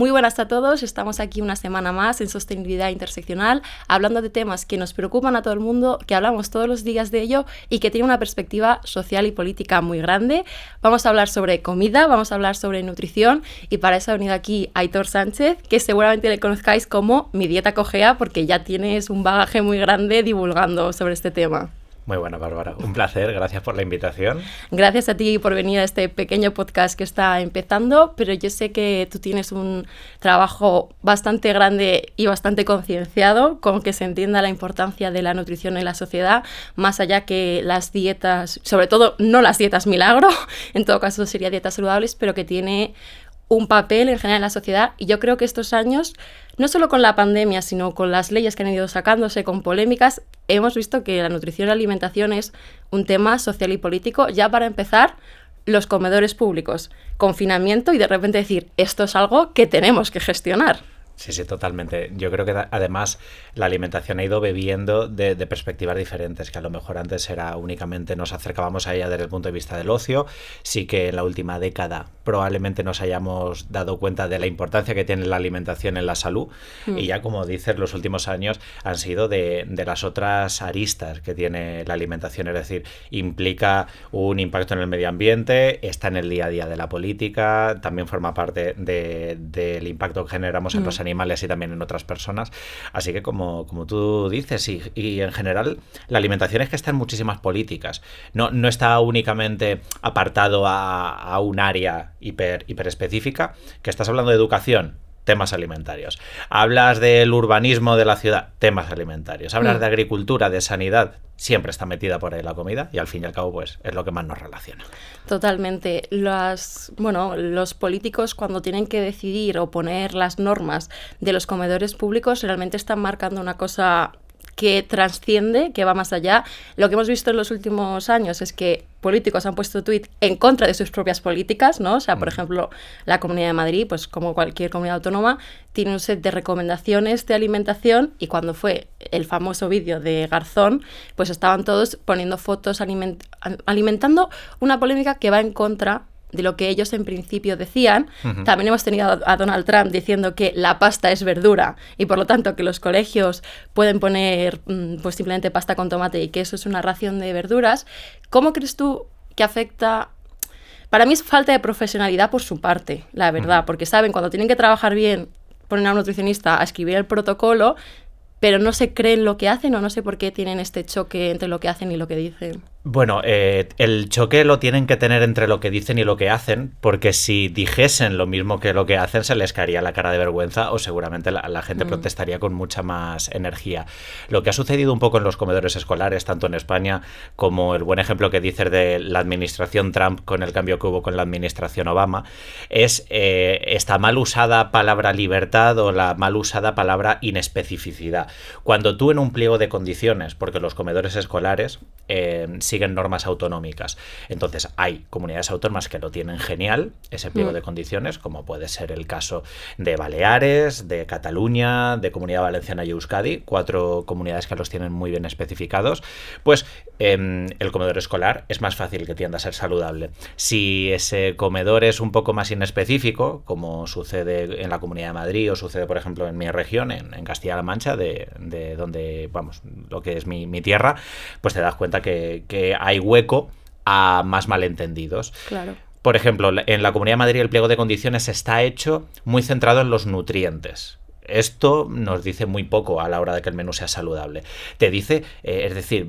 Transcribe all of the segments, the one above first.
Muy buenas a todos, estamos aquí una semana más en Sostenibilidad Interseccional, hablando de temas que nos preocupan a todo el mundo, que hablamos todos los días de ello y que tiene una perspectiva social y política muy grande. Vamos a hablar sobre comida, vamos a hablar sobre nutrición y para eso ha venido aquí Aitor Sánchez, que seguramente le conozcáis como Mi Dieta Cogea, porque ya tienes un bagaje muy grande divulgando sobre este tema. Muy buena, Bárbara. Un placer, gracias por la invitación. Gracias a ti por venir a este pequeño podcast que está empezando, pero yo sé que tú tienes un trabajo bastante grande y bastante concienciado con que se entienda la importancia de la nutrición en la sociedad, más allá que las dietas, sobre todo no las dietas milagro, en todo caso sería dietas saludables, pero que tiene un papel en general en la sociedad. Y yo creo que estos años, no solo con la pandemia, sino con las leyes que han ido sacándose, con polémicas, hemos visto que la nutrición y la alimentación es un tema social y político. Ya para empezar, los comedores públicos, confinamiento y de repente decir, esto es algo que tenemos que gestionar. Sí, totalmente. Yo creo que además la alimentación ha ido bebiendo de perspectivas diferentes, que a lo mejor antes era únicamente nos acercábamos a ella desde el punto de vista del ocio. Sí que en la última década probablemente nos hayamos dado cuenta de la importancia que tiene la alimentación en la salud y ya, como dices, los últimos años han sido de las otras aristas que tiene la alimentación, es decir, implica un impacto en el medio ambiente, está en el día a día de la política, también forma parte del impacto que generamos en los animales y también en otras personas. Así que como tú dices, y en general la alimentación es que está en muchísimas políticas. No está únicamente apartado a un área hiper específica, que estás hablando de educación, temas alimentarios. Hablas del urbanismo de la ciudad, temas alimentarios. Hablas de agricultura, de sanidad, siempre está metida por ahí la comida y al fin y al cabo pues es lo que más nos relaciona. Totalmente. Los políticos, cuando tienen que decidir o poner las normas de los comedores públicos, realmente están marcando una cosa que trasciende, que va más allá. Lo que hemos visto en los últimos años es que políticos han puesto tuit en contra de sus propias políticas, ¿no? O sea, por ejemplo, la Comunidad de Madrid, pues como cualquier comunidad autónoma, tiene un set de recomendaciones de alimentación y cuando fue el famoso vídeo de Garzón, pues estaban todos poniendo fotos alimentando una polémica que va en contra de lo que ellos en principio decían. También hemos tenido a Donald Trump diciendo que la pasta es verdura y por lo tanto que los colegios pueden poner pues simplemente pasta con tomate y que eso es una ración de verduras. ¿Cómo crees tú que afecta? Para mí es falta de profesionalidad por su parte, la verdad, porque saben, cuando tienen que trabajar bien, ponen a un nutricionista a escribir el protocolo, pero no se creen lo que hacen o no sé por qué tienen este choque entre lo que hacen y lo que dicen. Bueno, el choque lo tienen que tener entre lo que dicen y lo que hacen, porque si dijesen lo mismo que lo que hacen, se les caería la cara de vergüenza o seguramente la gente protestaría con mucha más energía. Lo que ha sucedido un poco en los comedores escolares, tanto en España como el buen ejemplo que dices de la administración Trump con el cambio que hubo con la administración Obama, es esta mal usada palabra libertad o la mal usada palabra inespecificidad. Cuando tú en un pliego de condiciones, porque los comedores escolares siguen normas autonómicas. Entonces hay comunidades autónomas que lo tienen genial, ese pliego de condiciones, como puede ser el caso de Baleares, de Cataluña, de Comunidad Valenciana y Euskadi, 4 comunidades que los tienen muy bien especificados. Pues el comedor escolar es más fácil que tienda a ser saludable. Si ese comedor es un poco más inespecífico, como sucede en la Comunidad de Madrid o sucede, por ejemplo, en mi región, en Castilla-La Mancha, de donde, vamos, lo que es mi tierra, pues te das cuenta que hay hueco a más malentendidos. Claro. Por ejemplo, en la Comunidad de Madrid el pliego de condiciones está hecho muy centrado en los nutrientes. Esto nos dice muy poco a la hora de que el menú sea saludable. Te dice, es decir,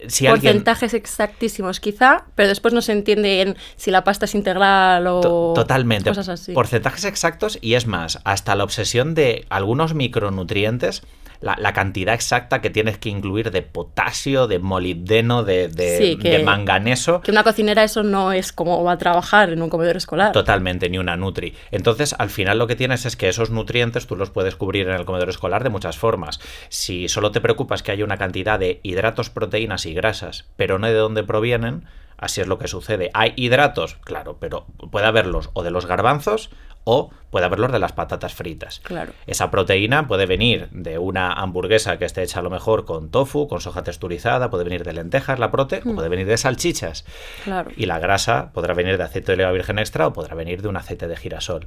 si porcentajes exactísimos quizá, pero después no se entiende en si la pasta es integral o totalmente. Cosas así. Porcentajes exactos y es más, hasta la obsesión de algunos micronutrientes, la cantidad exacta que tienes que incluir de potasio, de molibdeno, de manganeso. Que una cocinera eso no es como va a trabajar en un comedor escolar. Totalmente, ni una nutri. Entonces, al final lo que tienes es que esos nutrientes tú los puedes cubrir en el comedor escolar de muchas formas. Si solo te preocupas que haya una cantidad de hidratos, proteínas y grasas, pero no de dónde provienen, así es lo que sucede. ¿Hay hidratos? Claro, pero puede haberlos o de los garbanzos o puede haber los de las patatas fritas. Claro. Esa proteína puede venir de una hamburguesa que esté hecha a lo mejor con tofu, con soja texturizada, puede venir de lentejas, la prote, o puede venir de salchichas. Claro. Y la grasa podrá venir de aceite de oliva virgen extra o podrá venir de un aceite de girasol.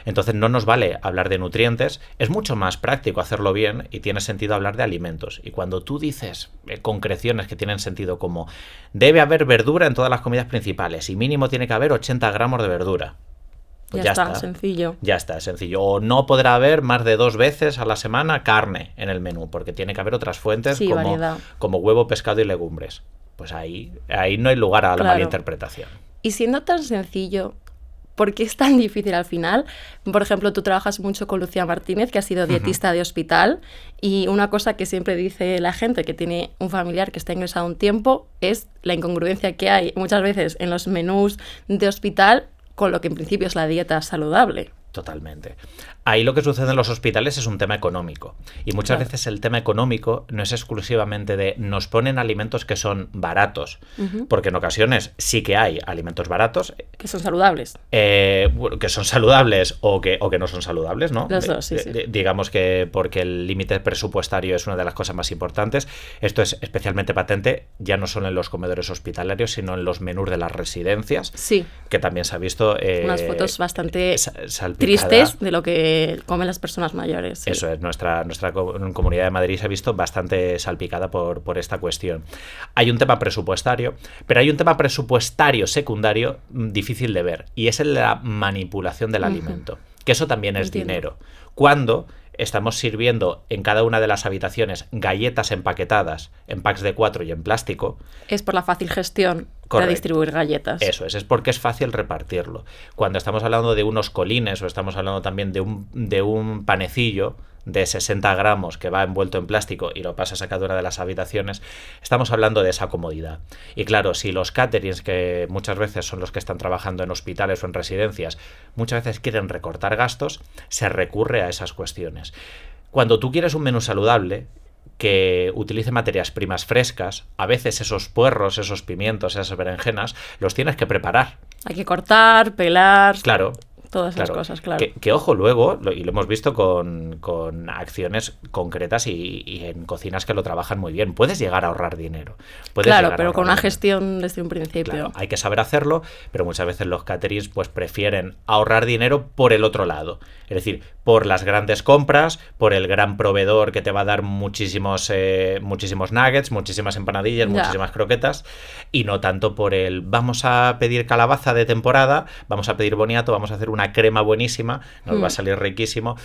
Entonces no nos vale hablar de nutrientes, es mucho más práctico hacerlo bien y tiene sentido hablar de alimentos. Y cuando tú dices concreciones que tienen sentido como debe haber verdura en todas las comidas principales y mínimo tiene que haber 80 gramos de verdura. Pues ya está, sencillo. Ya está, sencillo. O no podrá haber más de 2 veces a la semana carne en el menú, porque tiene que haber otras fuentes como huevo, pescado y legumbres. Pues ahí no hay lugar a la malinterpretación. Y siendo tan sencillo, ¿por qué es tan difícil al final? Por ejemplo, tú trabajas mucho con Lucía Martínez, que ha sido dietista de hospital, y una cosa que siempre dice la gente que tiene un familiar que está ingresado un tiempo es la incongruencia que hay muchas veces en los menús de hospital con lo que en principio es la dieta saludable. Totalmente. Ahí lo que sucede en los hospitales es un tema económico. Y muchas veces el tema económico no es exclusivamente de nos ponen alimentos que son baratos, porque en ocasiones sí que hay alimentos baratos. Que son saludables. Que son saludables o que no son saludables, ¿no? Los dos, sí. Digamos que porque el límite presupuestario es una de las cosas más importantes. Esto es especialmente patente ya no solo en los comedores hospitalarios, sino en los menús de las residencias. Sí. Que también se ha visto... unas fotos bastante tristes de lo que comen las personas mayores. Sí. Eso es, nuestra Comunidad de Madrid se ha visto bastante salpicada por esta cuestión. Hay un tema presupuestario, pero hay un tema presupuestario secundario difícil de ver, y es el de la manipulación del alimento, que eso también es dinero. Cuando estamos sirviendo en cada una de las habitaciones galletas empaquetadas en packs de 4 y en plástico. Es por la fácil gestión de distribuir galletas. Eso es porque es fácil repartirlo. Cuando estamos hablando de unos colines o estamos hablando también de un panecillo de 60 gramos que va envuelto en plástico y lo pasas a cada una de las habitaciones, estamos hablando de esa comodidad. Y claro, si los caterings, que muchas veces son los que están trabajando en hospitales o en residencias, muchas veces quieren recortar gastos, se recurre a esas cuestiones. Cuando tú quieres un menú saludable que utilice materias primas frescas, a veces esos puerros, esos pimientos, esas berenjenas, los tienes que preparar. Hay que cortar, pelar... Claro. Todas esas cosas, claro. Que ojo, luego, y lo hemos visto con acciones concretas y en cocinas que lo trabajan muy bien, puedes llegar a ahorrar dinero. Claro, pero con una gestión desde un principio. Claro, hay que saber hacerlo, pero muchas veces los caterings pues prefieren ahorrar dinero por el otro lado. Es decir, por las grandes compras, por el gran proveedor que te va a dar muchísimos nuggets, muchísimas empanadillas, muchísimas croquetas, y no tanto por el vamos a pedir calabaza de temporada, vamos a pedir boniato, vamos a hacer una crema buenísima, nos va a salir riquísimo.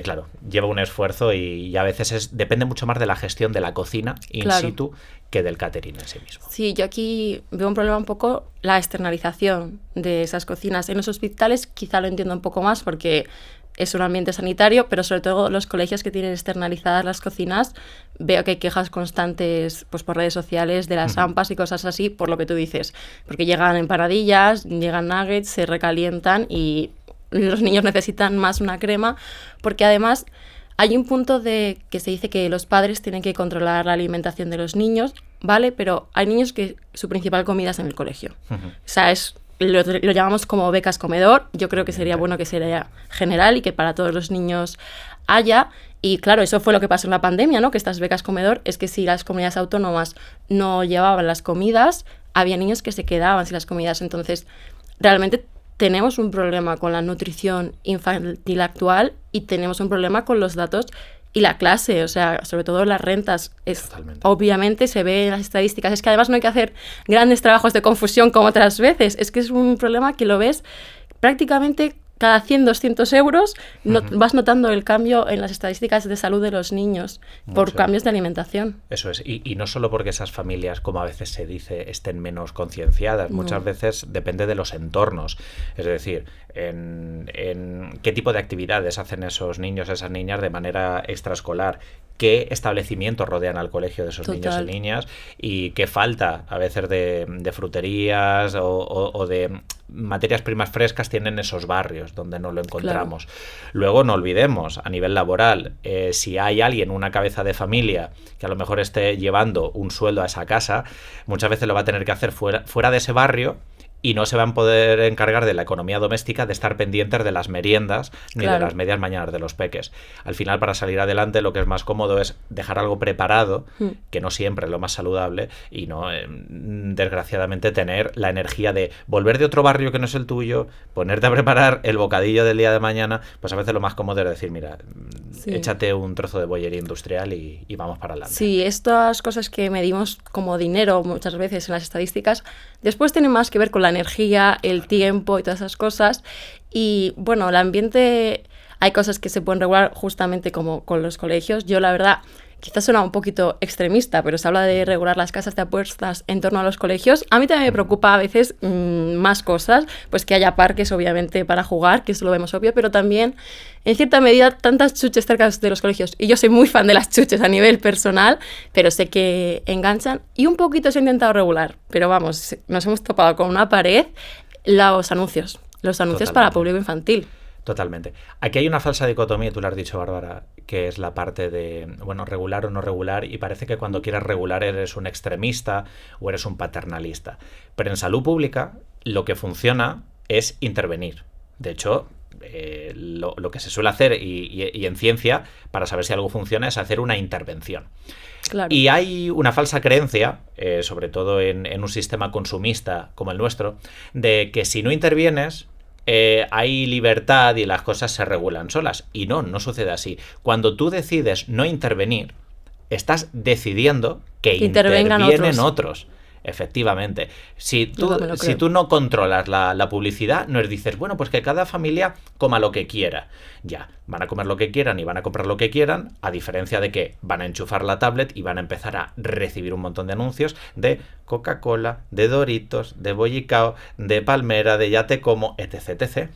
Claro, lleva un esfuerzo y a veces depende mucho más de la gestión de la cocina in situ que del catering en sí mismo. Sí, yo aquí veo un problema un poco la externalización de esas cocinas. En los hospitales quizá lo entiendo un poco más porque es un ambiente sanitario, pero sobre todo los colegios que tienen externalizadas las cocinas, veo que hay quejas constantes pues por redes sociales de las AMPAs y cosas así, por lo que tú dices, porque llegan empanadillas, llegan nuggets, se recalientan y los niños necesitan más una crema, porque además hay un punto de que se dice que los padres tienen que controlar la alimentación de los niños, ¿vale? Pero hay niños que su principal comida es en el colegio. O sea, lo llamamos como becas comedor. Yo creo que sería bueno que sería general y que para todos los niños haya. Y claro, eso fue lo que pasó en la pandemia, ¿no? Que estas becas comedor es que si las comunidades autónomas no llevaban las comidas, había niños que se quedaban sin las comidas. Entonces, realmente tenemos un problema con la nutrición infantil actual y tenemos un problema con los datos y la clase, o sea, sobre todo las rentas. Obviamente se ve en las estadísticas. Es que además no hay que hacer grandes trabajos de confusión como otras veces. Es que es un problema que lo ves prácticamente cada 100, 200 euros, vas notando el cambio en las estadísticas de salud de los niños por cambios de alimentación. Eso es, y no solo porque esas familias, como a veces se dice, estén menos concienciadas, muchas veces depende de los entornos. Es decir, en qué tipo de actividades hacen esos niños, esas niñas de manera extraescolar, qué establecimientos rodean al colegio de esos niños y niñas y qué falta a veces de fruterías o de materias primas frescas tienen esos barrios donde no lo encontramos. Claro. Luego no olvidemos, a nivel laboral, si hay alguien, una cabeza de familia que a lo mejor esté llevando un sueldo a esa casa, muchas veces lo va a tener que hacer fuera de ese barrio y no se van a poder encargar de la economía doméstica, de estar pendientes de las meriendas ni de las medias mañanas de los peques. Al final, para salir adelante, lo que es más cómodo es dejar algo preparado, que no siempre es lo más saludable, y no, desgraciadamente, tener la energía de volver de otro barrio que no es el tuyo, ponerte a preparar el bocadillo del día de mañana. Pues a veces lo más cómodo es decir, mira, échate un trozo de bollería industrial y vamos para adelante. Sí, estas cosas que medimos como dinero muchas veces en las estadísticas, después tienen más que ver con la energía, el tiempo y todas esas cosas. Y bueno, el ambiente, hay cosas que se pueden regular justamente como con los colegios. Yo, la verdad, quizás suena un poquito extremista, pero se habla de regular las casas de apuestas en torno a los colegios. A mí también me preocupa a veces más cosas, pues que haya parques, obviamente, para jugar, que eso lo vemos obvio, pero también, en cierta medida, tantas chuches cerca de los colegios. Y yo soy muy fan de las chuches a nivel personal, pero sé que enganchan. Y un poquito se ha intentado regular, pero vamos, nos hemos topado con una pared, los anuncios para público infantil. Totalmente. Aquí hay una falsa dicotomía, tú lo has dicho, Bárbara, que es la parte de, bueno, regular o no regular, y parece que cuando quieres regular eres un extremista o eres un paternalista. Pero en salud pública lo que funciona es intervenir. De hecho, lo que se suele hacer y en ciencia, para saber si algo funciona, es hacer una intervención. Claro. Y hay una falsa creencia, sobre todo en un sistema consumista como el nuestro, de que si no intervienes, hay libertad y las cosas se regulan solas. Y no sucede así. Cuando tú decides no intervenir, estás decidiendo que intervienen otros. Efectivamente. Si tú no controlas la publicidad, no es dices, bueno, pues que cada familia coma lo que quiera. Ya, van a comer lo que quieran y van a comprar lo que quieran, a diferencia de que van a enchufar la tablet y van a empezar a recibir un montón de anuncios de Coca-Cola, de Doritos, de Bollicao, de Palmera, de Ya Te Como, etc, etc.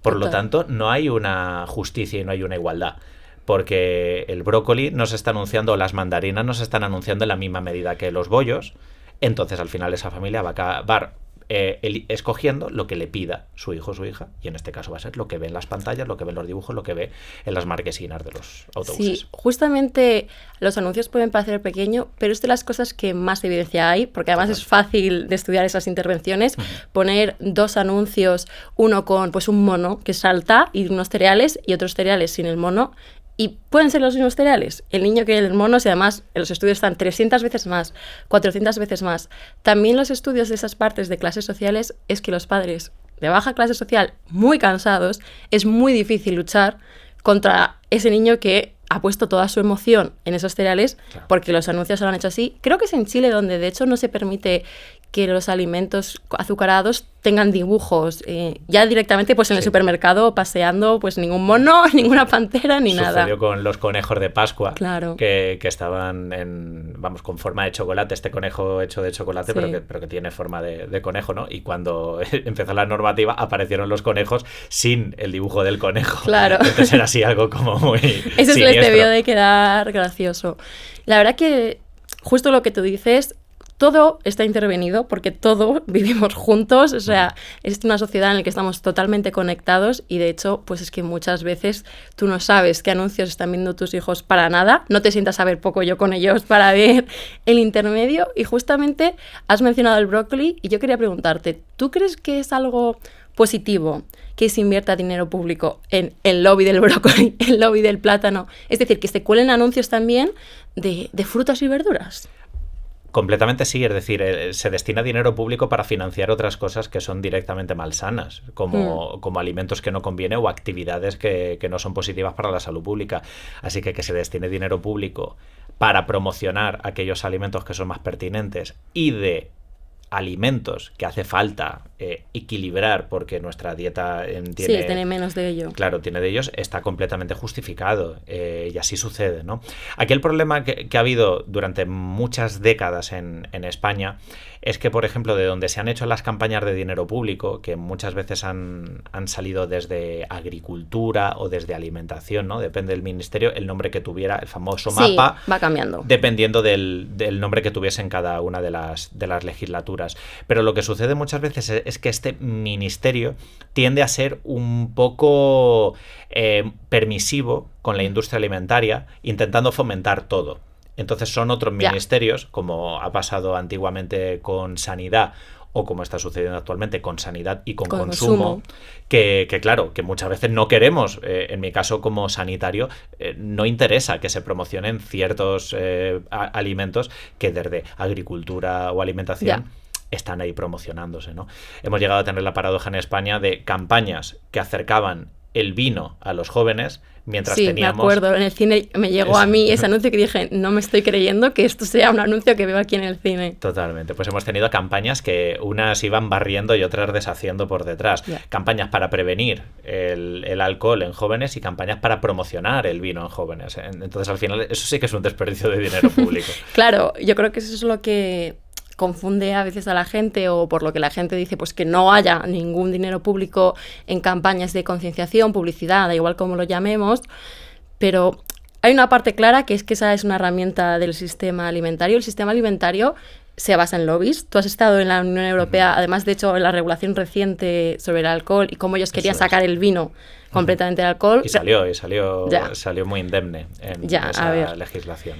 Por lo tanto, no hay una justicia y no hay una igualdad. Porque el brócoli nos está anunciando, las mandarinas nos están anunciando en la misma medida que los bollos. Entonces, al final, esa familia va a acabar escogiendo lo que le pida su hijo o su hija, y en este caso va a ser lo que ve en las pantallas, lo que ve en los dibujos, lo que ve en las marquesinas de los autobuses. Sí, justamente los anuncios pueden parecer pequeños, pero es de las cosas que más evidencia hay, porque además es fácil de estudiar esas intervenciones, poner dos anuncios, uno con pues un mono que salta y unos cereales, y otros cereales sin el mono, y pueden ser los mismos cereales. El niño que el mono, y además en los estudios están 300 veces más, 400 veces más. También los estudios de esas partes de clases sociales es que los padres de baja clase social, muy cansados, es muy difícil luchar contra ese niño que ha puesto toda su emoción en esos cereales, claro, porque los anuncios se lo han hecho así. Creo que es en Chile donde de hecho no se permite que los alimentos azucarados tengan dibujos, ya directamente pues en el supermercado paseando, pues ningún mono, ninguna pantera, ni nada. Sucedió con los conejos de Pascua, claro, que estaban con forma de chocolate, este conejo hecho de chocolate, sí, pero que tiene forma de conejo, ¿no? Y cuando empezó la normativa aparecieron los conejos sin el dibujo del conejo. Claro. Entonces era así algo como muy Eso siniestro. les debió de quedar gracioso. La verdad que justo lo que tú dices, todo está intervenido porque todos vivimos juntos, o sea, es una sociedad en la que estamos totalmente conectados y de hecho, pues es que muchas veces tú no sabes qué anuncios están viendo tus hijos para nada, no te sientas a ver poco yo con ellos para ver el intermedio, y justamente has mencionado el brócoli y yo quería preguntarte, ¿tú crees que es algo positivo que se invierta dinero público en el lobby del brócoli, el lobby del plátano? Es decir, que se cuelen anuncios también de frutas y verduras. Completamente sí, es decir, se destina dinero público para financiar otras cosas que son directamente malsanas, como alimentos que no conviene o actividades que no son positivas para la salud pública. Así que se destine dinero público para promocionar aquellos alimentos que son más pertinentes y de alimentos que hace falta equilibrar porque nuestra dieta tiene menos de ello. Claro, tiene de ellos, está completamente justificado y así sucede, ¿no? Aquí el problema que ha habido durante muchas décadas en España es que, por ejemplo, de donde se han hecho las campañas de dinero público, que muchas veces han salido desde agricultura o desde alimentación, ¿no? Depende del ministerio, el nombre que tuviera, el famoso mapa, va cambiando. Dependiendo del nombre que tuviese en cada una de las legislaturas. Pero lo que sucede muchas veces es que este ministerio tiende a ser un poco permisivo con la industria alimentaria, intentando fomentar todo. Entonces son otros ministerios, como ha pasado antiguamente con Sanidad o como está sucediendo actualmente con sanidad y con consumo. Que claro, que muchas veces no queremos, en mi caso como sanitario, no interesa que se promocionen ciertos alimentos que desde agricultura o alimentación están ahí promocionándose, ¿no? Hemos llegado a tener la paradoja en España de campañas que acercaban el vino a los jóvenes mientras teníamos... me acuerdo, en el cine me llegó a mí ese anuncio que dije, no me estoy creyendo que esto sea un anuncio que veo aquí en el cine. Totalmente, pues hemos tenido campañas que unas iban barriendo y otras deshaciendo por detrás. Campañas para prevenir el alcohol en jóvenes y campañas para promocionar el vino en jóvenes. Entonces, al final, eso sí que es un desperdicio de dinero público. Claro, yo creo que eso es lo que confunde a veces a la gente, o por lo que la gente dice pues que no haya ningún dinero público en campañas de concienciación, publicidad, da igual como lo llamemos, pero hay una parte clara que es que esa es una herramienta del sistema alimentario. El sistema alimentario se basa en lobbies. Tú has estado en la Unión Europea, además, de hecho, en la regulación reciente sobre el alcohol y cómo ellos querían sacar el vino completamente del alcohol. Y salió muy indemne en esa legislación.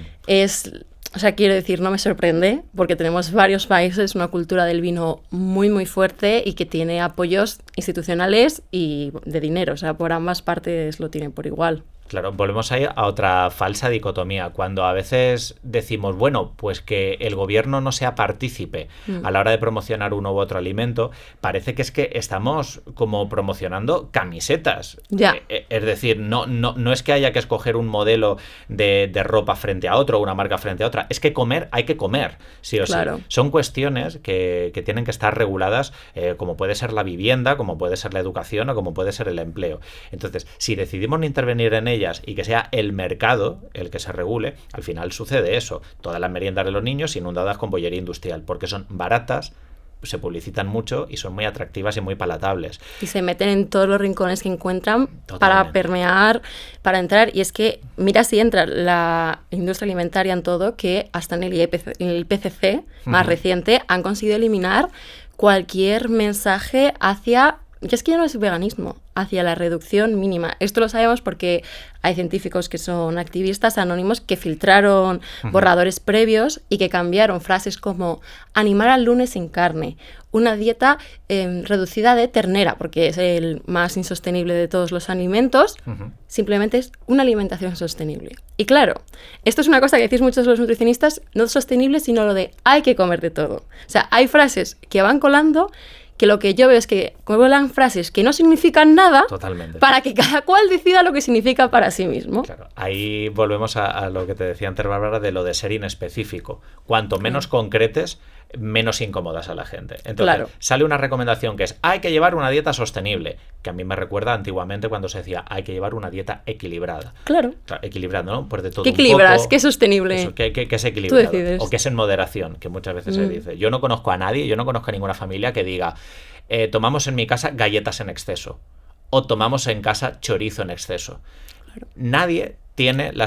O sea, quiero decir, no me sorprende, porque tenemos varios países, una cultura del vino muy, muy fuerte y que tiene apoyos institucionales y de dinero. O sea, por ambas partes lo tienen por igual. Claro, volvemos ahí a otra falsa dicotomía. Cuando a veces decimos, bueno, pues que el gobierno no sea partícipe a la hora de promocionar uno u otro alimento, parece que es que estamos como promocionando camisetas. Es decir, no es que haya que escoger un modelo de ropa frente a otro, una marca frente a otra. Es que comer, hay que comer, sí o sí. Son cuestiones que tienen que estar reguladas, como puede ser la vivienda, como puede ser la educación o como puede ser el empleo. Entonces, si decidimos no intervenir en ellas y que sea el mercado el que se regule, al final sucede eso. Todas las meriendas de los niños inundadas con bollería industrial, porque son baratas, se publicitan mucho y son muy atractivas y muy palatables. Y se meten en todos los rincones que encuentran para permear, para entrar. Y es que, mira si entra la industria alimentaria en todo, que hasta en el IPCC más reciente han conseguido eliminar cualquier mensaje hacia... Y es que ya no es veganismo, hacia la reducción mínima. Esto lo sabemos porque hay científicos que son activistas anónimos que filtraron borradores previos y que cambiaron frases como animar al lunes sin carne, una dieta reducida de ternera, porque es el más insostenible de todos los alimentos, simplemente es una alimentación sostenible. Y claro, esto es una cosa que decís muchos los nutricionistas, no sostenible, sino lo de hay que comer de todo. O sea, hay frases que van colando, que lo que yo veo es que cuelan frases que no significan nada. Totalmente. Para que cada cual decida lo que significa para sí mismo. Claro, ahí volvemos a lo que te decía antes, Bárbara, de lo de ser inespecífico. Cuanto menos concretes, menos incómodas a la gente. Entonces, sale una recomendación que es hay que llevar una dieta sostenible, que a mí me recuerda antiguamente cuando se decía hay que llevar una dieta equilibrada. Claro. Equilibrada, ¿no? Pues de todo ¿Qué equilibras? ¿Qué es sostenible? Eso, ¿qué es equilibrado? Tú decides. O qué es en moderación, que muchas veces se dice. Yo no conozco a nadie, yo no conozco a ninguna familia que diga tomamos en mi casa galletas en exceso o tomamos en casa chorizo en exceso. Claro. Nadie tiene la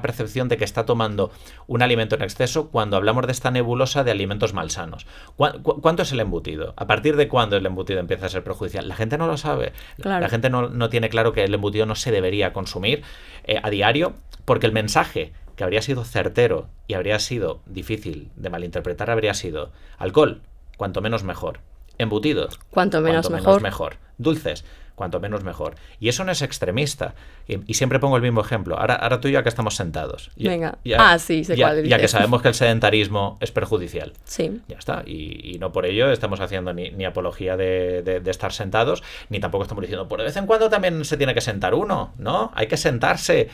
percepción de que está tomando un alimento en exceso cuando hablamos de esta nebulosa de alimentos malsanos. ¿Cuánto es el embutido? ¿A partir de cuándo el embutido empieza a ser perjudicial? La gente no lo sabe. Claro. La gente no tiene claro que el embutido no se debería consumir a diario, porque el mensaje que habría sido certero y habría sido difícil de malinterpretar habría sido alcohol, cuanto menos mejor. Embutidos, cuanto menos mejor. Dulces, cuanto menos mejor. Y eso no es extremista. Y siempre pongo el mismo ejemplo. Ahora tú y yo que estamos sentados. Venga. Sí, sé cuál dices. Ya que sabemos que el sedentarismo es perjudicial. Sí. Ya está. Y no por ello estamos haciendo ni apología de estar sentados, ni tampoco estamos diciendo, por de vez en cuando también se tiene que sentar uno, ¿no? Hay que sentarse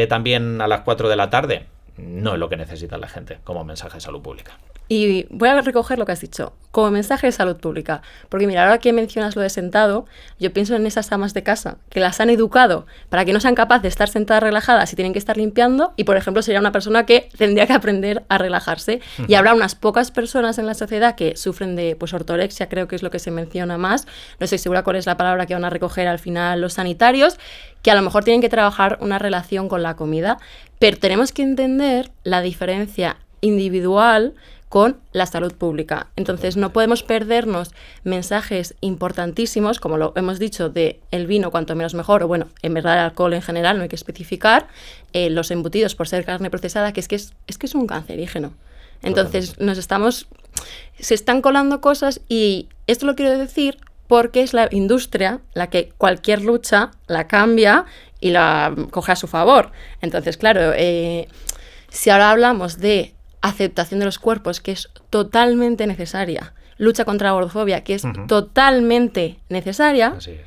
también a las 4 de la tarde. No es lo que necesita la gente como mensaje de salud pública. Y voy a recoger lo que has dicho, como mensaje de salud pública. Porque mira, ahora que mencionas lo de sentado, yo pienso en esas amas de casa que las han educado para que no sean capaces de estar sentadas relajadas y tienen que estar limpiando. Y, por ejemplo, sería una persona que tendría que aprender a relajarse. Y habrá unas pocas personas en la sociedad que sufren de ortorexia, creo que es lo que se menciona más. No estoy segura cuál es la palabra que van a recoger al final los sanitarios, que a lo mejor tienen que trabajar una relación con la comida. Pero tenemos que entender la diferencia individual con la salud pública. Entonces no podemos perdernos mensajes importantísimos, como lo hemos dicho, de el vino cuanto menos mejor, o bueno, en verdad el alcohol en general, no hay que especificar, los embutidos por ser carne procesada, que es un cancerígeno. Entonces se están colando cosas y esto lo quiero decir porque es la industria la que cualquier lucha la cambia y la coge a su favor. Entonces, claro, si ahora hablamos de aceptación de los cuerpos, que es totalmente necesaria, lucha contra la gordofobia, que es totalmente necesaria, Así es.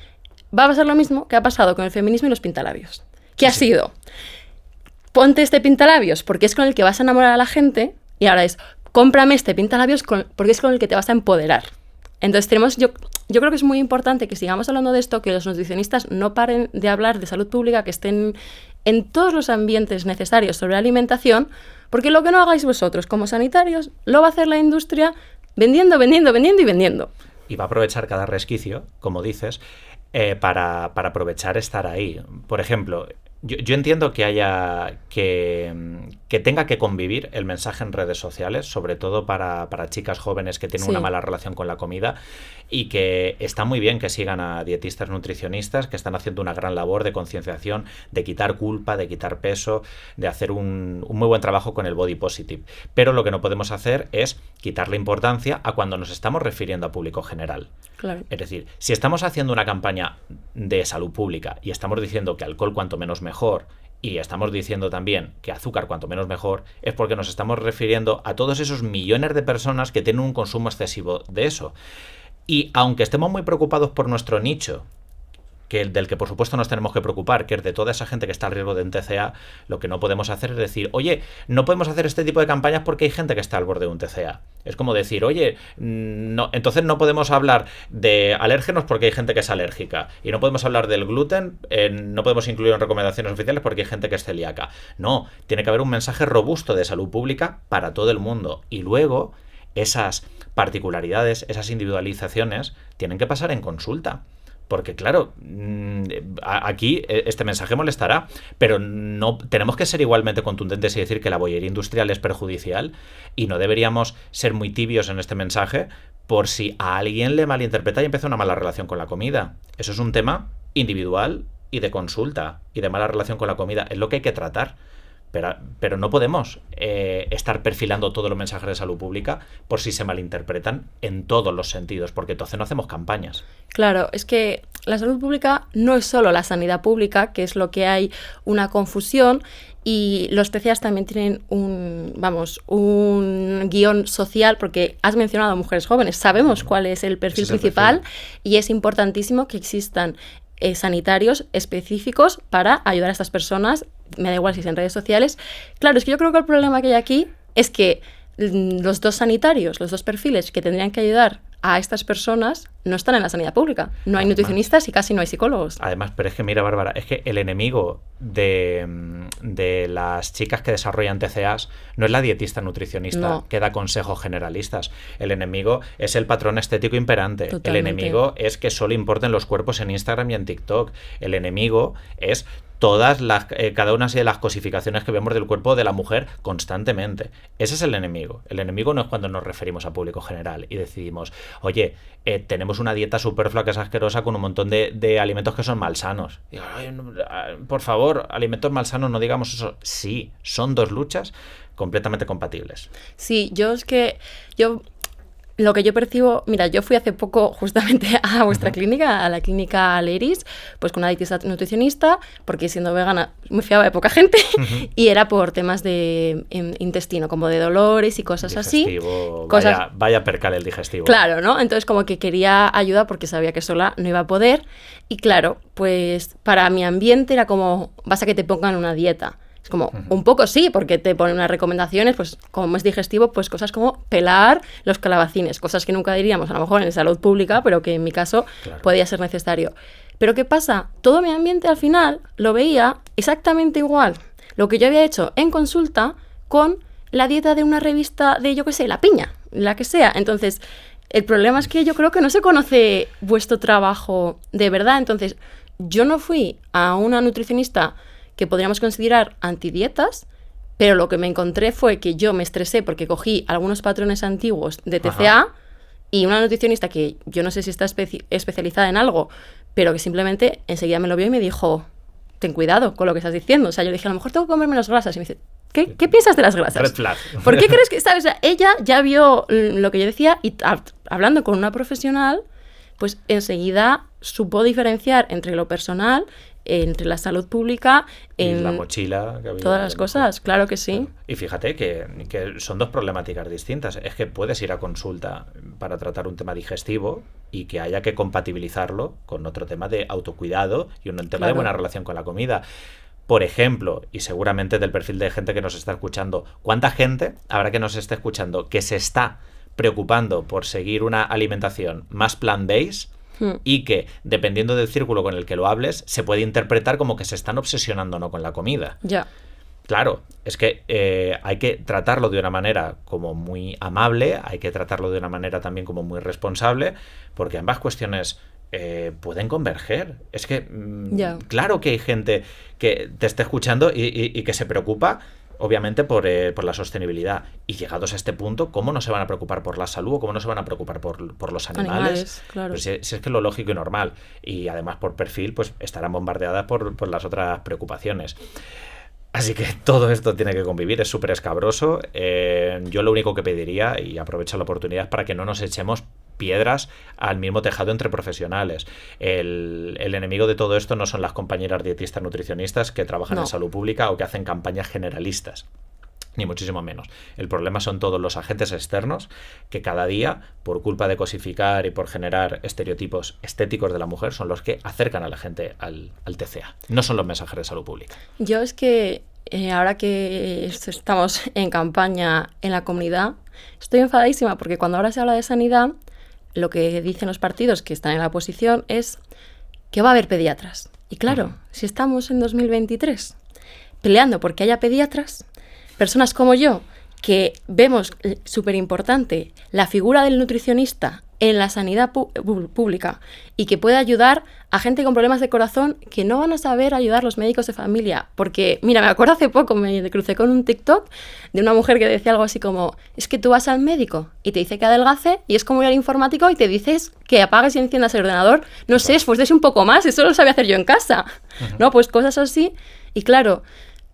va a pasar lo mismo que ha pasado con el feminismo y los pintalabios. ¿Qué ha sido? Ponte este pintalabios porque es con el que vas a enamorar a la gente y ahora es, cómprame este pintalabios porque es con el que te vas a empoderar. Entonces yo creo que es muy importante que sigamos hablando de esto, que los nutricionistas no paren de hablar de salud pública, que estén en todos los ambientes necesarios sobre la alimentación, porque lo que no hagáis vosotros como sanitarios, lo va a hacer la industria vendiendo y vendiendo. Y va a aprovechar cada resquicio, como dices, para aprovechar estar ahí. Por ejemplo, yo entiendo que haya que tenga que convivir el mensaje en redes sociales, sobre todo para chicas jóvenes que tienen una mala relación con la comida, y que está muy bien que sigan a dietistas nutricionistas que están haciendo una gran labor de concienciación, de quitar culpa, de quitar peso, de hacer un muy buen trabajo con el body positive. Pero lo que no podemos hacer es quitarle importancia a cuando nos estamos refiriendo a público general. Claro. Es decir, si estamos haciendo una campaña de salud pública y estamos diciendo que alcohol cuanto menos mejor, y estamos diciendo también que azúcar cuanto menos mejor, es porque nos estamos refiriendo a todos esos millones de personas que tienen un consumo excesivo de eso. Y aunque estemos muy preocupados por nuestro nicho, del que por supuesto nos tenemos que preocupar, que es de toda esa gente que está al riesgo de un TCA, lo que no podemos hacer es decir, oye, no podemos hacer este tipo de campañas porque hay gente que está al borde de un TCA. Es como decir, oye, no, entonces no podemos hablar de alérgenos porque hay gente que es alérgica. Y no podemos hablar del gluten, no podemos incluir en recomendaciones oficiales porque hay gente que es celíaca. No, tiene que haber un mensaje robusto de salud pública para todo el mundo. Y luego, esas particularidades, esas individualizaciones, tienen que pasar en consulta. Porque claro, aquí este mensaje molestará, pero no tenemos que ser igualmente contundentes y decir que la bollería industrial es perjudicial, y no deberíamos ser muy tibios en este mensaje por si a alguien le malinterpreta y empieza una mala relación con la comida. Eso es un tema individual y de consulta, y de mala relación con la comida. Es lo que hay que tratar. Pero no podemos estar perfilando todos los mensajes de salud pública por si se malinterpretan en todos los sentidos, porque entonces no hacemos campañas. Claro, es que la salud pública no es solo la sanidad pública, que es lo que hay una confusión, y los TCAs también tienen un guión social, porque has mencionado a mujeres jóvenes, sabemos cuál es el perfil principal, y es importantísimo que existan sanitarios específicos para ayudar a estas personas, me da igual si es en redes sociales. Claro, es que yo creo que el problema que hay aquí es que los dos sanitarios, los dos perfiles que tendrían que ayudar a estas personas no están en la sanidad pública. No hay nutricionistas y casi no hay psicólogos. Además, pero es que mira, Bárbara, es que el enemigo de las chicas que desarrollan TCAs no es la dietista nutricionista que da consejos generalistas. El enemigo es el patrón estético imperante. Totalmente. El enemigo es que solo importen los cuerpos en Instagram y en TikTok. El enemigo es cada una de las cosificaciones que vemos del cuerpo de la mujer constantemente. Ese es el enemigo. El enemigo no es cuando nos referimos a público general y decidimos, oye, tenemos una dieta superflua que es asquerosa con un montón de alimentos que son malsanos. Y, por favor, alimentos malsanos, no digamos eso. Sí, son dos luchas completamente compatibles. Sí, lo que yo percibo, mira, yo fui hace poco justamente a vuestra clínica, a la clínica Leris, pues con una dietista nutricionista, porque siendo vegana me fiaba de poca gente, y era por temas de intestino, como de dolores y cosas digestivo, así. Vaya percal el digestivo. Claro, ¿no? Entonces como que quería ayuda porque sabía que sola no iba a poder, y claro, pues para mi ambiente era como, vas a que te pongan una dieta. Es como, un poco sí, porque te ponen unas recomendaciones, pues como es digestivo, pues cosas como pelar los calabacines, cosas que nunca diríamos a lo mejor en salud pública, pero que en mi caso podía ser necesario. Pero ¿qué pasa? Todo mi ambiente al final lo veía exactamente igual. Lo que yo había hecho en consulta con la dieta de una revista de, yo qué sé, La Piña, la que sea. Entonces, el problema es que yo creo que no se conoce vuestro trabajo de verdad. Entonces, yo no fui a una nutricionista que podríamos considerar antidietas, pero lo que me encontré fue que yo me estresé porque cogí algunos patrones antiguos de TCA y una nutricionista que yo no sé si está especializada en algo, pero que simplemente enseguida me lo vio y me dijo, ten cuidado con lo que estás diciendo. O sea, yo le dije, a lo mejor tengo que comer menos grasas. Y me dice, ¿Qué piensas de las grasas? Red flag. ¿Por qué crees que, sabes? Ella ya vio lo que yo decía y hablando con una profesional, pues enseguida supo diferenciar entre lo personal, entre la salud pública, en la mochila. Que había todas las cosas, claro que sí. Y fíjate que son dos problemáticas distintas. Es que puedes ir a consulta para tratar un tema digestivo y que haya que compatibilizarlo con otro tema de autocuidado y un tema de buena relación con la comida. Por ejemplo, y seguramente del perfil de gente que nos está escuchando, ¿cuánta gente habrá que nos esté escuchando que se está preocupando por seguir una alimentación más plant-based y que, dependiendo del círculo con el que lo hables, se puede interpretar como que se están obsesionando o no con la comida? Ya. Claro, es que hay que tratarlo de una manera como muy amable, hay que tratarlo de una manera también como muy responsable, porque ambas cuestiones pueden converger. Es que claro que hay gente que te está escuchando y que se preocupa, obviamente, por la sostenibilidad. Y llegados a este punto, ¿cómo no se van a preocupar por la salud o cómo no se van a preocupar por los animales? Claro. Pues si es que lo lógico y normal. Y además por perfil, pues estarán bombardeadas por las otras preocupaciones. Así que todo esto tiene que convivir, es súper escabroso. Yo lo único que pediría, y aprovecho la oportunidad, es para que no nos echemos piedras al mismo tejado entre profesionales. El enemigo de todo esto no son las compañeras dietistas nutricionistas que trabajan en salud pública o que hacen campañas generalistas. Ni muchísimo menos. El problema son todos los agentes externos que cada día, por culpa de cosificar y por generar estereotipos estéticos de la mujer, son los que acercan a la gente al TCA. No son los mensajeros de salud pública. Yo es que ahora que estamos en campaña en la comunidad, estoy enfadadísima porque cuando ahora se habla de sanidad, lo que dicen los partidos que están en la oposición es que va a haber pediatras. Y claro, si estamos en 2023 peleando porque haya pediatras, personas como yo, que vemos súper importante la figura del nutricionista en la sanidad pública y que puede ayudar a gente con problemas de corazón que no van a saber ayudar los médicos de familia. Porque, mira, me acuerdo hace poco, me crucé con un TikTok de una mujer que decía algo así como, es que tú vas al médico y te dice que adelgace y es como ir al informático y te dices que apagues y enciendas el ordenador. No sé, esfuerces un poco más, eso lo sabía hacer yo en casa. ¿No? Pues cosas así. Y claro,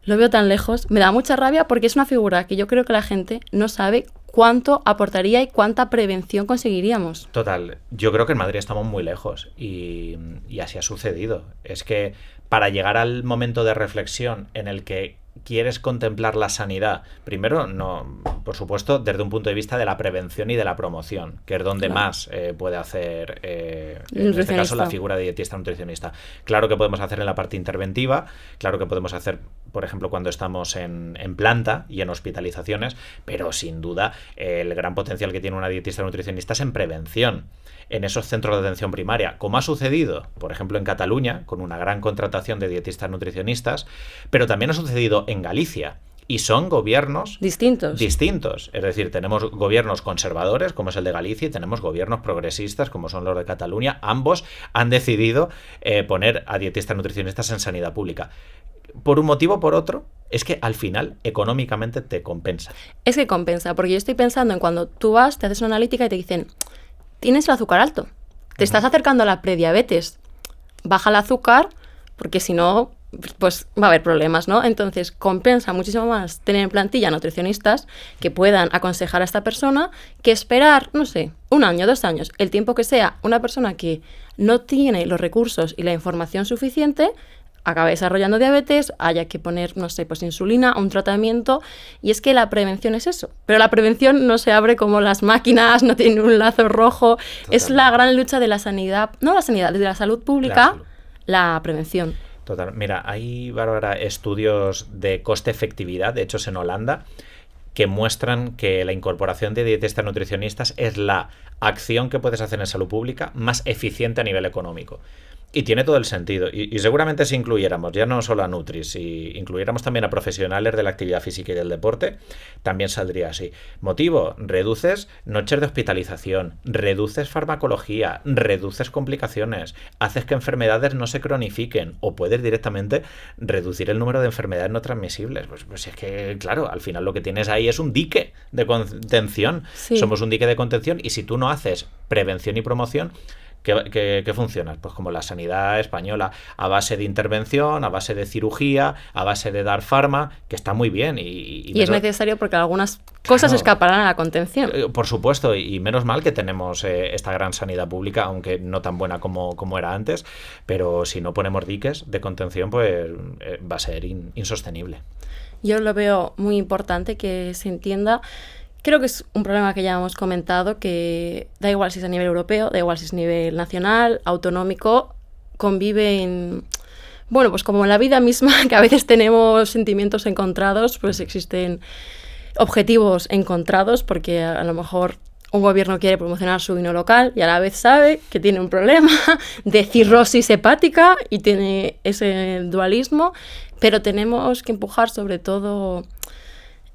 lo veo tan lejos, me da mucha rabia porque es una figura que yo creo que la gente no sabe cuánto aportaría y cuánta prevención conseguiríamos. Total, yo creo que en Madrid estamos muy lejos y así ha sucedido. Es que para llegar al momento de reflexión en el que quieres contemplar la sanidad, primero, no, por supuesto, desde un punto de vista de la prevención y de la promoción, que es donde más puede hacer, en este caso, la figura de dietista nutricionista. Claro que podemos hacer en la parte interventiva, claro que podemos hacer, por ejemplo, cuando estamos en planta y en hospitalizaciones, pero sin duda el gran potencial que tiene una dietista nutricionista es en prevención, en esos centros de atención primaria, como ha sucedido, por ejemplo, en Cataluña, con una gran contratación de dietistas nutricionistas, pero también ha sucedido en Galicia. Y son gobiernos distintos. Es decir, tenemos gobiernos conservadores, como es el de Galicia, y tenemos gobiernos progresistas, como son los de Cataluña. Ambos han decidido poner a dietistas nutricionistas en sanidad pública. Por un motivo o por otro, es que al final económicamente te compensa. Es que compensa, porque yo estoy pensando en cuando tú vas, te haces una analítica y te dicen, tienes el azúcar alto, te estás acercando a la prediabetes, baja el azúcar, porque si no, pues va a haber problemas, ¿no? Entonces compensa muchísimo más tener en plantilla nutricionistas que puedan aconsejar a esta persona que esperar, no sé, 1 año, 2 años, el tiempo que sea, una persona que no tiene los recursos y la información suficiente, acabe desarrollando diabetes, haya que poner, no sé, pues insulina, un tratamiento, y es que la prevención es eso. Pero la prevención no se abre como las máquinas, no tiene un lazo rojo. Totalmente. Es la gran lucha de la sanidad, no la sanidad, de la salud pública, la prevención. Total. Mira, hay, Bárbara, estudios de coste-efectividad, de hecho en Holanda, que muestran que la incorporación de dietistas nutricionistas es la acción que puedes hacer en salud pública más eficiente a nivel económico. Y tiene todo el sentido. Y seguramente si incluyéramos ya no solo a nutris, si incluyéramos también a profesionales de la actividad física y del deporte, también saldría así. Motivo, reduces noches de hospitalización, reduces farmacología, reduces complicaciones, haces que enfermedades no se cronifiquen o puedes directamente reducir el número de enfermedades no transmisibles. Pues es que, claro, al final lo que tienes ahí es un dique de contención. Sí. Somos un dique de contención y si tú no haces prevención y promoción, ¿Qué funciona? Pues como la sanidad española, a base de intervención, a base de cirugía, a base de dar farma, que está muy bien. Y es necesario porque algunas cosas escaparán a la contención. Por supuesto, y menos mal que tenemos esta gran sanidad pública, aunque no tan buena como era antes, pero si no ponemos diques de contención, pues va a ser insostenible. Yo lo veo muy importante que se entienda. Creo que es un problema que ya hemos comentado, que da igual si es a nivel europeo, da igual si es a nivel nacional, autonómico, conviven, bueno, pues como en la vida misma, que a veces tenemos sentimientos encontrados, pues existen objetivos encontrados, porque a lo mejor un gobierno quiere promocionar su vino local y a la vez sabe que tiene un problema de cirrosis hepática y tiene ese dualismo, pero tenemos que empujar sobre todo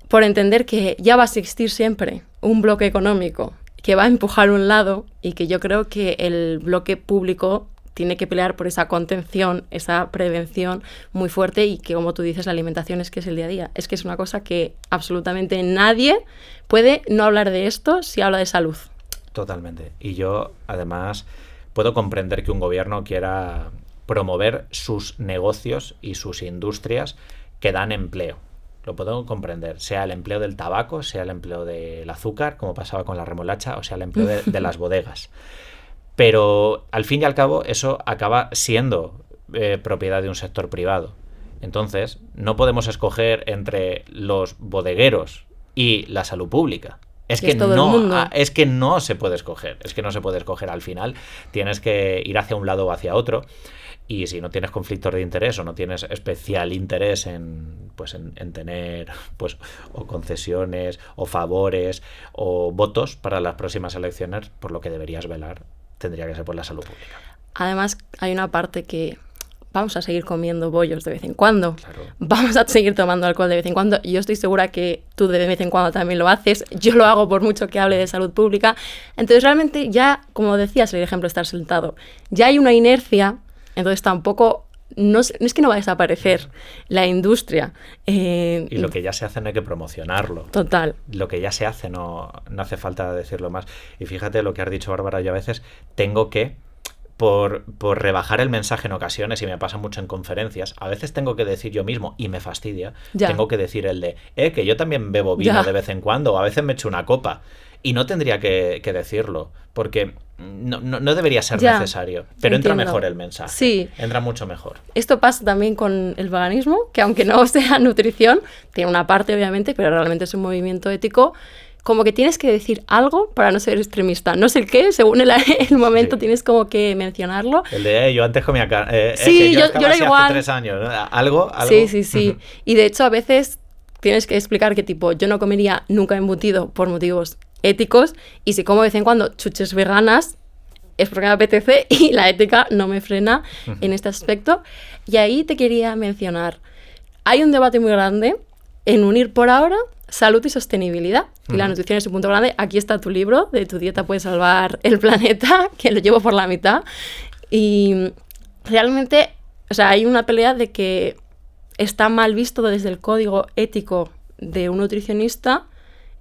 por entender que ya va a existir siempre un bloque económico que va a empujar un lado y que yo creo que el bloque público tiene que pelear por esa contención, esa prevención muy fuerte y que, como tú dices, la alimentación es que es el día a día. Es que es una cosa que absolutamente nadie puede no hablar de esto si habla de salud. Totalmente. Y yo, además, puedo comprender que un gobierno quiera promover sus negocios y sus industrias que dan empleo. Lo puedo comprender, sea el empleo del tabaco, sea el empleo del azúcar, como pasaba con la remolacha, o sea el empleo de las bodegas. Pero al fin y al cabo eso acaba siendo propiedad de un sector privado. Entonces no podemos escoger entre los bodegueros y la salud pública. Es que no se puede escoger. Es que no se puede escoger. Al final tienes que ir hacia un lado o hacia otro. Y si no tienes conflictos de interés o no tienes especial interés en tener pues o concesiones o favores o votos para las próximas elecciones, por lo que deberías velar tendría que ser por la salud pública. Además, hay una parte que vamos a seguir comiendo bollos de vez en cuando. Claro. Vamos a seguir tomando alcohol de vez en cuando. Yo estoy segura que tú de vez en cuando también lo haces. Yo lo hago por mucho que hable de salud pública. Entonces, realmente ya, como decías, el ejemplo de estar sentado, ya hay una inercia. Entonces tampoco, no es que no va a desaparecer la industria. Y lo que ya se hace no hay que promocionarlo. Total. Lo que ya se hace no hace falta decirlo más. Y fíjate lo que has dicho, Bárbara, yo a veces tengo que, por rebajar el mensaje en ocasiones, y me pasa mucho en conferencias, a veces tengo que decir yo mismo, y me fastidia, tengo que decir el de, que yo también bebo vino de vez en cuando, o a veces me echo una copa. Y no tendría que decirlo, porque no debería ser necesario. Pero entra mejor el mensaje. Sí. Entra mucho mejor. Esto pasa también con el veganismo, que aunque no sea nutrición, tiene una parte obviamente, pero realmente es un movimiento ético. Como que tienes que decir algo para no ser extremista. No sé el qué, según el momento tienes como que mencionarlo. El de yo antes comía carne. Sí, yo era igual. Hace 3 años, ¿no? ¿Algo? Sí. Y de hecho a veces tienes que explicar que tipo, yo no comería nunca embutido por motivos éticos, y si como de vez en cuando chuches veganas es porque me apetece y la ética no me frena en este aspecto. Y ahí te quería mencionar, hay un debate muy grande en unir por ahora salud y sostenibilidad, y la nutrición es un punto grande. Aquí está tu libro de Tu dieta puede salvar el planeta, que lo llevo por la mitad, y realmente, o sea, hay una pelea de que está mal visto desde el código ético de un nutricionista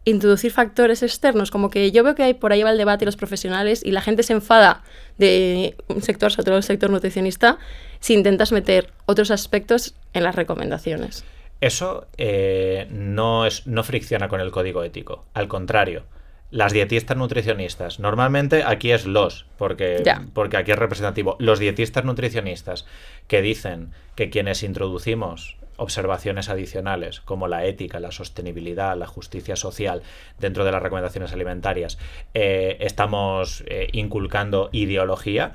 introducir factores externos, como que yo veo que por ahí va el debate y los profesionales y la gente se enfada de un sector sobre todo el sector nutricionista si intentas meter otros aspectos en las recomendaciones. Eso no fricciona con el código ético, al contrario. Las dietistas nutricionistas, normalmente aquí es porque aquí es representativo, los dietistas nutricionistas que dicen que quienes introducimos observaciones adicionales como la ética, la sostenibilidad, la justicia social dentro de las recomendaciones alimentarias, estamos inculcando ideología,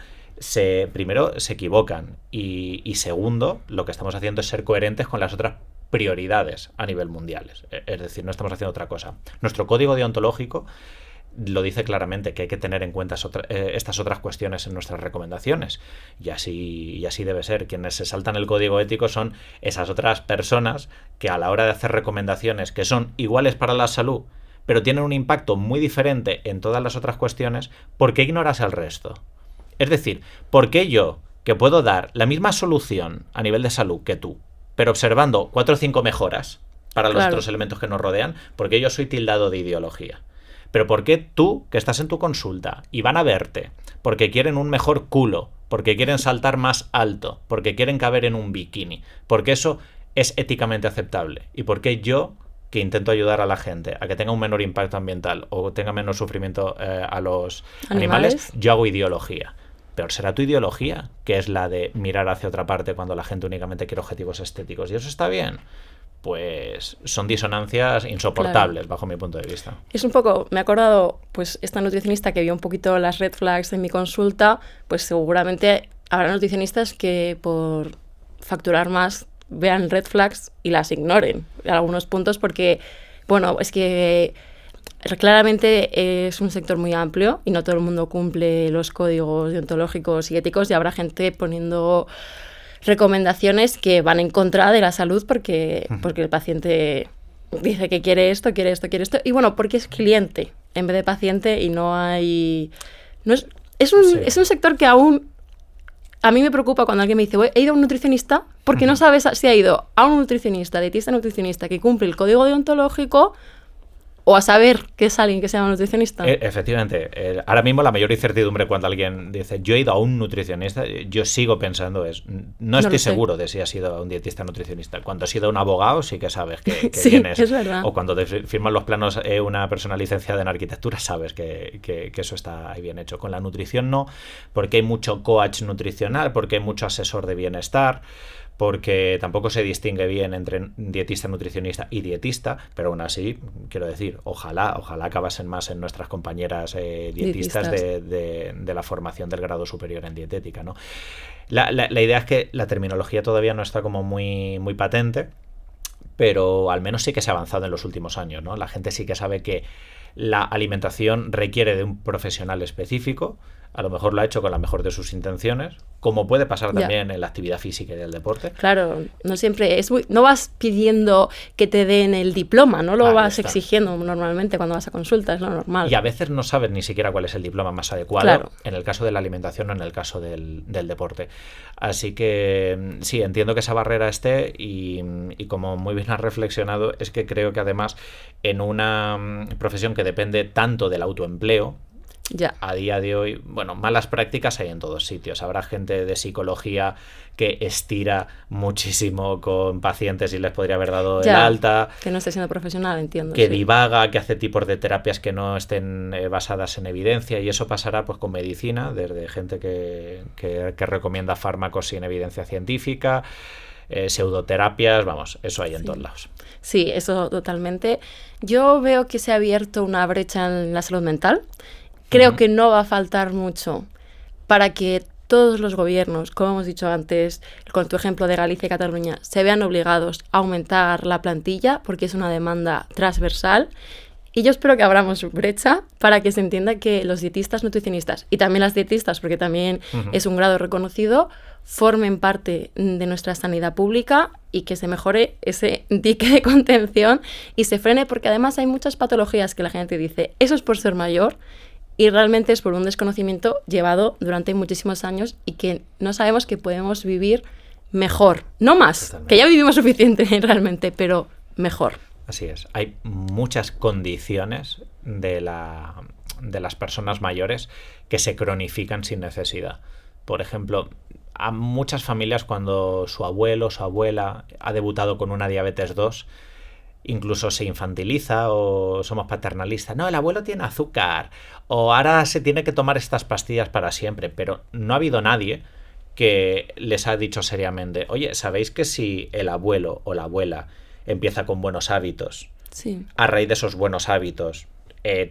primero se equivocan y segundo, lo que estamos haciendo es ser coherentes con las otras prioridades a nivel mundial. Es decir, no estamos haciendo otra cosa. Nuestro código deontológico lo dice claramente, que hay que tener en cuenta estas otras cuestiones en nuestras recomendaciones. Y así debe ser. Quienes se saltan el código ético son esas otras personas que a la hora de hacer recomendaciones que son iguales para la salud, pero tienen un impacto muy diferente en todas las otras cuestiones, ¿por qué ignoras al resto? Es decir, ¿por qué yo, que puedo dar la misma solución a nivel de salud que tú, pero observando 4 o 5 mejoras para los otros elementos que nos rodean, porque yo soy tildado de ideología? Pero ¿por qué tú, que estás en tu consulta y van a verte, porque quieren un mejor culo, porque quieren saltar más alto, porque quieren caber en un bikini, porque eso es éticamente aceptable? ¿Y por qué yo, que intento ayudar a la gente a que tenga un menor impacto ambiental o tenga menos sufrimiento a los animales, yo hago ideología? Peor será tu ideología, que es la de mirar hacia otra parte cuando la gente únicamente quiere objetivos estéticos. ¿Y eso está bien? Pues son disonancias insoportables, claro, bajo mi punto de vista. Es un poco, me he acordado, pues esta nutricionista que vio un poquito las red flags en mi consulta, pues seguramente habrá nutricionistas que por facturar más vean red flags y las ignoren en algunos puntos porque, bueno, es que claramente es un sector muy amplio y no todo el mundo cumple los códigos deontológicos y éticos y habrá gente poniendo recomendaciones que van en contra de la salud porque el paciente dice que quiere esto y bueno, porque es cliente en vez de paciente y no hay... Es un sector que aún a mí me preocupa cuando alguien me dice he ido a un nutricionista porque no sabes si ha ido a un nutricionista, dietista nutricionista que cumple el código deontológico o a saber que es alguien que se llama nutricionista. Efectivamente. Ahora mismo la mayor incertidumbre cuando alguien dice yo he ido a un nutricionista, yo sigo pensando no estoy seguro de si has ido a un dietista nutricionista. Cuando has ido a un abogado sí que sabes que sí, vienes. Es verdad. O cuando te firman los planos una persona licenciada en arquitectura sabes que eso está ahí bien hecho. Con la nutrición no, porque hay mucho coach nutricional, porque hay mucho asesor de bienestar, porque tampoco se distingue bien entre dietista, nutricionista y dietista, pero aún así, quiero decir, ojalá acabasen más en nuestras compañeras dietistas de la formación del grado superior en dietética, ¿no? La idea es que la terminología todavía no está como muy, muy patente, pero al menos sí que se ha avanzado en los últimos años, ¿no? La gente sí que sabe que la alimentación requiere de un profesional específico. A lo mejor lo ha hecho con la mejor de sus intenciones, como puede pasar también en la actividad física y del deporte. Claro, no siempre no vas pidiendo que te den el diploma, no lo vas exigiendo normalmente cuando vas a consulta, es lo normal. Y a veces no sabes ni siquiera cuál es el diploma más adecuado, en el caso de la alimentación o en el caso del deporte. Así que sí, entiendo que esa barrera esté y como muy bien has reflexionado, es que creo que además en una profesión que depende tanto del autoempleo, a día de hoy, bueno, malas prácticas hay en todos sitios. Habrá gente de psicología que estira muchísimo con pacientes y les podría haber dado el alta. Que no esté siendo profesional, entiendo. Que divaga, que hace tipos de terapias que no estén basadas en evidencia, y eso pasará pues con medicina, desde gente que recomienda fármacos sin evidencia científica, pseudoterapias, vamos, eso hay en todos lados. Sí, eso totalmente. Yo veo que se ha abierto una brecha en la salud mental. Creo que no va a faltar mucho para que todos los gobiernos, como hemos dicho antes, con tu ejemplo de Galicia y Cataluña, se vean obligados a aumentar la plantilla porque es una demanda transversal. Y yo espero que abramos brecha para que se entienda que los dietistas, nutricionistas y también las dietistas, porque también es un grado reconocido, formen parte de nuestra sanidad pública y que se mejore ese dique de contención y se frene, porque además hay muchas patologías que la gente dice, eso es por ser mayor, y realmente es por un desconocimiento llevado durante muchísimos años y que no sabemos que podemos vivir mejor, no más, totalmente, que ya vivimos suficiente realmente, pero mejor. Así es. Hay muchas condiciones de las personas mayores que se cronifican sin necesidad. Por ejemplo, a muchas familias cuando su abuelo o su abuela ha debutado con una diabetes 2, incluso se infantiliza o somos paternalistas. No, el abuelo tiene azúcar o ahora se tiene que tomar estas pastillas para siempre, pero no ha habido nadie que les ha dicho seriamente, oye, ¿sabéis que si el abuelo o la abuela empieza con buenos hábitos, a raíz de esos buenos hábitos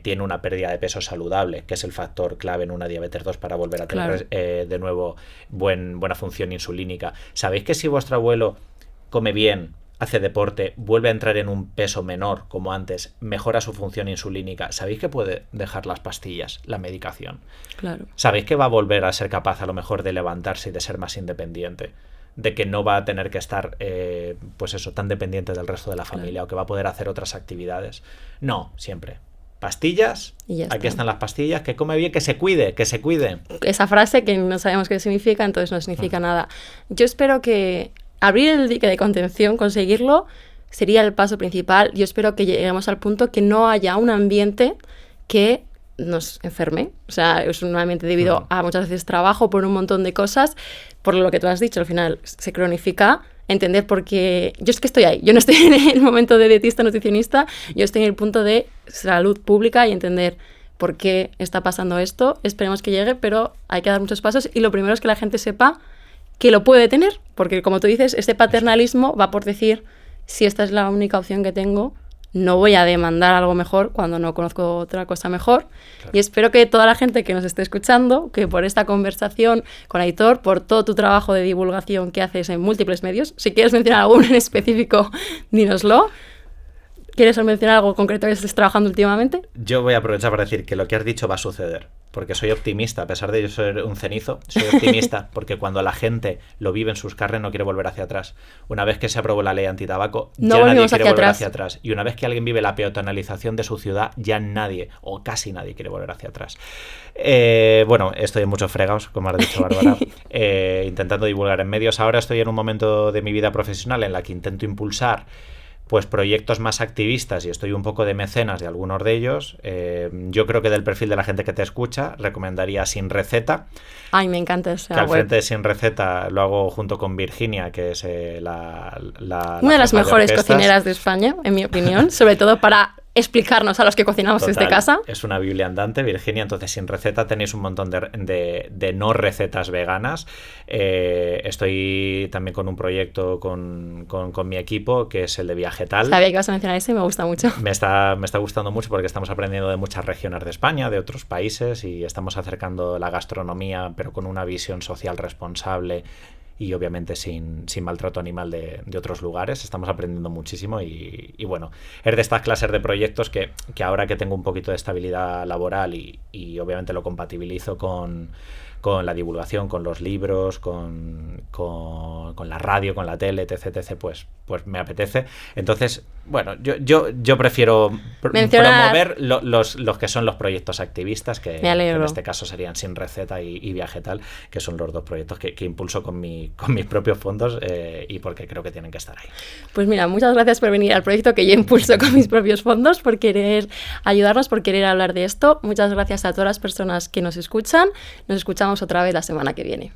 tiene una pérdida de peso saludable, que es el factor clave en una diabetes 2 para volver a tener de nuevo buena función insulínica? ¿Sabéis que si vuestro abuelo come bien, hace deporte, vuelve a entrar en un peso menor como antes, mejora su función insulínica? ¿Sabéis que puede dejar las pastillas, la medicación? Claro. ¿Sabéis que va a volver a ser capaz a lo mejor de levantarse y de ser más independiente? De que no va a tener que estar pues eso, tan dependiente del resto de la familia, o que va a poder hacer otras actividades. No, siempre. Pastillas, aquí están las pastillas, que come bien, que se cuide, que se cuide. Esa frase que no sabemos qué significa, entonces no significa nada. Yo espero que abrir el dique de contención, conseguirlo, sería el paso principal. Yo espero que lleguemos al punto que no haya un ambiente que nos enferme. O sea, es normalmente debido a muchas veces trabajo, por un montón de cosas, por lo que tú has dicho, al final se cronifica. Entender por qué... Yo es que estoy ahí, yo no estoy en el momento de dietista, nutricionista, yo estoy en el punto de salud pública y entender por qué está pasando esto. Esperemos que llegue, pero hay que dar muchos pasos y lo primero es que la gente sepa que lo puede tener, porque como tú dices, este paternalismo va por decir, si esta es la única opción que tengo, no voy a demandar algo mejor cuando no conozco otra cosa mejor. Claro. Y espero que toda la gente que nos esté escuchando, que por esta conversación con Aitor, por todo tu trabajo de divulgación que haces en múltiples medios, si quieres mencionar alguno en específico, dínoslo. ¿Quieres mencionar algo concreto que estés trabajando últimamente? Yo voy a aprovechar para decir que lo que has dicho va a suceder, porque soy optimista, a pesar de yo ser un cenizo, soy optimista, porque cuando la gente lo vive en sus carnes no quiere volver hacia atrás. Una vez que se aprobó la ley antitabaco, ya nadie quiere volver hacia atrás. Y una vez que alguien vive la peatonalización de su ciudad, ya nadie, o casi nadie, quiere volver hacia atrás. Bueno, estoy en muchos fregados, como has dicho, Bárbara, intentando divulgar en medios. Ahora estoy en un momento de mi vida profesional en la que intento impulsar pues proyectos más activistas y estoy un poco de mecenas de algunos de ellos. Yo creo que del perfil de la gente que te escucha recomendaría Sin Receta. Ay, me encanta esa que al frente de Sin Receta lo hago junto con Virginia, que es una de las mejores cocineras de España, en mi opinión, sobre todo para explicarnos a los que cocinamos desde casa. Es una biblia andante, Virginia. Entonces, Sin Receta tenéis un montón de no recetas veganas. Estoy también con un proyecto con mi equipo, que es el de Viajetal. Sabía que ibas a mencionar ese y me gusta mucho. Me está gustando mucho porque estamos aprendiendo de muchas regiones de España, de otros países, y estamos acercando la gastronomía, pero con una visión social responsable y obviamente sin maltrato animal de otros lugares. Estamos aprendiendo muchísimo y bueno, es de estas clases de proyectos que ahora que tengo un poquito de estabilidad laboral y obviamente lo compatibilizo con la divulgación, con los libros, con la radio, con la tele, etc, pues me apetece. Entonces, bueno, yo prefiero promover los que son los proyectos activistas, que en este caso serían Sin Receta y Viajetal, que son los dos proyectos que impulso con mis propios fondos y porque creo que tienen que estar ahí. Pues mira, muchas gracias por venir al proyecto que yo impulso con mis propios fondos, por querer ayudarnos, por querer hablar de esto. Muchas gracias a todas las personas que nos escuchan. Nos escuchamos otra vez la semana que viene.